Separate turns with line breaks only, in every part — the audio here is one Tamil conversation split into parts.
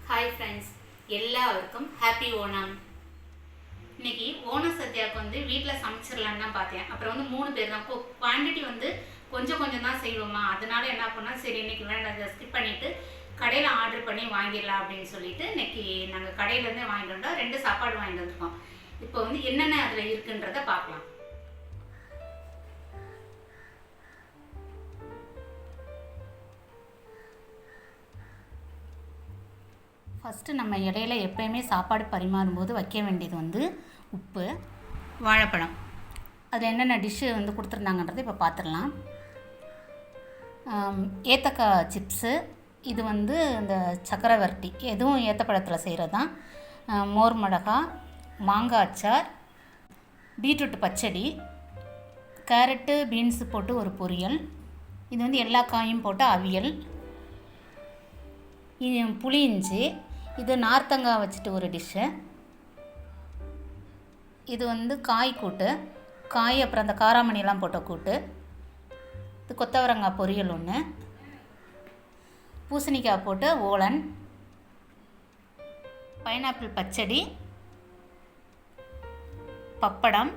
ஹாய் ஃப்ரெண்ட்ஸ், எல்லாருக்கும் ஹாப்பி ஓணம். இன்னைக்கு ஓண சத்யாவுக்கு வீட்டில் சமைச்சிடலான்னு தான் பார்த்தேன். அப்புறம் 3 பேர் தான். குவான்டிட்டி கொஞ்சம் கொஞ்சம் தான் செய்வோமா, அதனால என்ன பண்ணால் சரி இன்னைக்கு வேண்டாம், அதை ஸ்கிப் பண்ணிவிட்டு கடையில் ஆர்டர் பண்ணி வாங்கிடலாம் அப்படின்னு சொல்லிட்டு இன்னைக்கு நாங்கள் கடையிலேருந்தே வாங்கிட்டு வந்தோம். 2 சாப்பாடு வாங்கிட்டு வந்துருக்கோம். இப்போ என்னென்ன அதில் இருக்குன்றதை பார்க்கலாம். ஃபஸ்ட்டு நம்ம இடையில எப்போயுமே சாப்பாடு பரிமாறும்போது வைக்க வேண்டியது உப்பு, வாழைப்பழம். அதில் என்னென்ன டிஷ்ஷு கொடுத்துருந்தாங்கன்றதை இப்போ பார்த்துடலாம். ஏத்தக்காய் சிப்ஸு, இது இந்த சக்கரவர்த்தி, எதுவும் ஏத்தப்பழத்தில் செய்கிறது தான். மோர் மிளகா, மாங்காய் அச்சார், பீட்ரூட் பச்சடி, கேரட்டு பீன்ஸு போட்டு ஒரு பொரியல், இது எல்லா காயும் போட்டு அவியல், புளி இஞ்சி, இது நார்த்தங்காய் வச்சுட்டு ஒரு டிஷ்ஷு, இது காய் கூட்டு, காய் அப்புறம் அந்த காராமணியெல்லாம் போட்ட கூட்டு, இது கொத்தவரங்காய் பொரியல் ஒன்று, பூசணிக்காய் போட்டு ஓலன், பைனாப்பிள் பச்சடி, பப்படம்,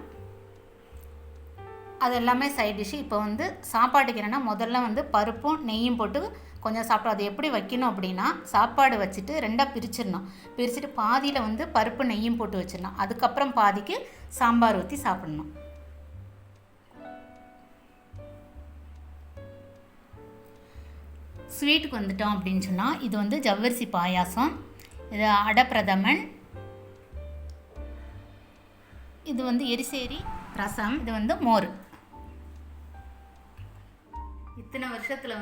அது எல்லாமே சைட் டிஷ்ஷு. இப்போ சாப்பாட்டுக்கு என்னென்னா முதல்ல பருப்பும் நெய்யும் போட்டு கொஞ்சம் சாப்பிடும். அது எப்படி வைக்கணும் அப்படின்னா, சாப்பாடு வச்சுட்டு 2ஆக பிரிச்சிடணும். பிரிச்சுட்டு பாதியில் பருப்பு நெய்யும் போட்டு வச்சிடணும். அதுக்கப்புறம் பாதிக்கு சாம்பார் ஊற்றி சாப்பிடணும். ஸ்வீட்டுக்கு வந்துட்டோம் அப்படின்னு சொன்னால், இது ஜவ்வரிசி பாயாசம், இது அடப்பிரதமன், இது எரிசேரி ரசம், இது மோர். இத்தனை வருஷத்தில்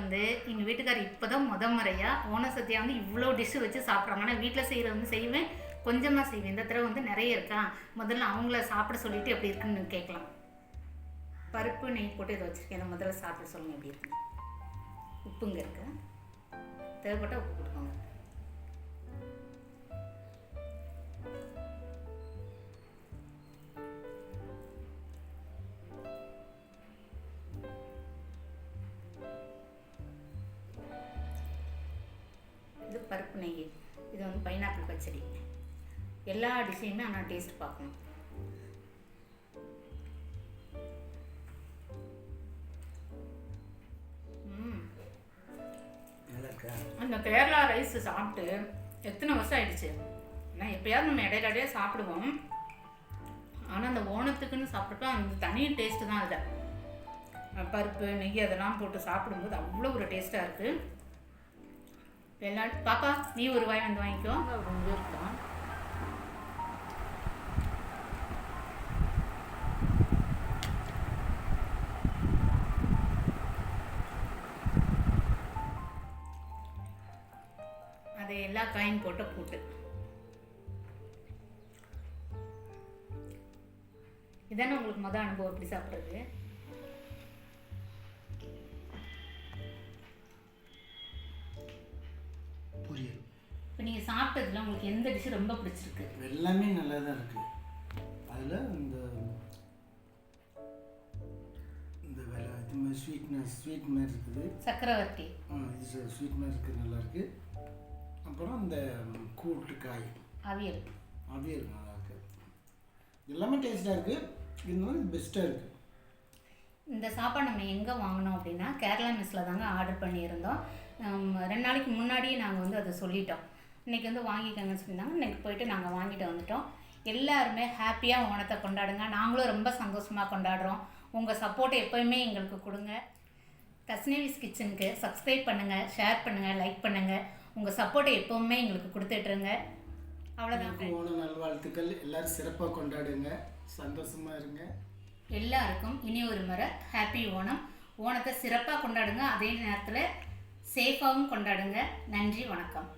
எங்கள் வீட்டுக்கார் இப்போ தான் முறையாக ஓண சத்யா இவ்வளோ டிஷ்ஷு வச்சு சாப்பிட்றாங்க. ஆனால் வீட்டில் செய்கிறது செய்வேன், கொஞ்சமாக செய்வேன். இந்த தடவை நிறைய இருக்கா, முதல்ல அவங்கள சாப்பிட சொல்லிவிட்டு எப்படி இருக்குன்னு கேட்கலாம். பருப்பு நெய் போட்டு இதை வச்சுருக்கேன். முதல்ல சாப்பிட சொல்லுங்கள் எப்படி இருக்குன்னு. உப்புங்க இருக்கு, தேவைப்பட்டால் உப்பு கொடுக்கோங்க. இது பருப்பு நெய், இது பைனாப்பிள் பச்சடி. எல்லா டிஷ்ஷையுமே ஆனால் டேஸ்ட் பார்க்கணும். அந்த கேரளா ரைஸ் சாப்பிட்டு எத்தனை வருஷம் ஆயிடுச்சு. ஏன்னா எப்பயாவது நம்ம இடையிடையே சாப்பிடுவோம். ஆனால் அந்த ஓணத்துக்குன்னு சாப்பிட்றப்ப அந்த தனி டேஸ்ட்டு தான். அதில் பருப்பு நெய் அதெல்லாம் போட்டு சாப்பிடும்போது அவ்வளோ ஒரு டேஸ்ட்டாக இருக்குது. எல்லாம் பாப்பா நீ ஒரு வாய் வாங்கிக்கோ. ரொம்ப இருக்கும். அது எல்லா காயும் போட்ட கூட்டு. இதானே உங்களுக்கு அனுபவம் எப்படி சாப்பிட்றது. இப்போ நீங்கள் சாப்பிட்டதுல உங்களுக்கு எந்த டிஷ்ஷு ரொம்ப பிடிச்சிருக்கு?
எல்லாமே நல்லா தான் இருக்குது. அதில் இந்த ஸ்வீட் மாதிரி இருக்குது.
சக்கரவர்த்தி
இது ஸ்வீட் மாதிரி இருக்குது, நல்லா இருக்குது. அப்புறம் இந்த கூட்டு காய்
அவியல்
நல்லா இருக்குது. எல்லாமே டேஸ்ட்டாக இருக்குது. இது பெஸ்ட்டாக இருக்குது.
இந்த சாப்பாடு நம்ம எங்கே வாங்கினோம் அப்படின்னா, கேரளா மெஸ்ஸில் தாங்க ஆர்டர் பண்ணியிருந்தோம். 2 நாளைக்கு முன்னாடியே நாங்கள் அதை சொல்லிட்டோம். இன்றைக்கி வாங்கிக்கோங்கன்னு சொல்லியிருந்தாங்க. இன்றைக்கி போயிட்டு நாங்கள் வாங்கிட்டு வந்துட்டோம். எல்லாருமே ஹாப்பியாக ஓணத்தை கொண்டாடுங்க. நாங்களும் ரொம்ப சந்தோஷமாக கொண்டாடுறோம். உங்கள் சப்போர்ட்டை எப்போயுமே எங்களுக்கு கொடுங்க. தஸ்னேவிஸ் கிச்சனுக்கு சப்ஸ்கிரைப் பண்ணுங்கள், ஷேர் பண்ணுங்கள், லைக் பண்ணுங்கள். உங்கள் சப்போர்ட்டை எப்போவுமே எங்களுக்கு கொடுத்துட்ருங்க. அவ்வளோதான்.
ஓணம் நல்வாழ்த்துக்கள். எல்லோரும் சிறப்பாக கொண்டாடுங்க, சந்தோஷமாக இருங்க.
எல்லாருக்கும் இனி ஒரு முறை ஹாப்பி ஓணம். ஓணத்தை சிறப்பாக கொண்டாடுங்க, அதே நேரத்தில் சேஃபாகவும் கொண்டாடுங்க. நன்றி, வணக்கம்.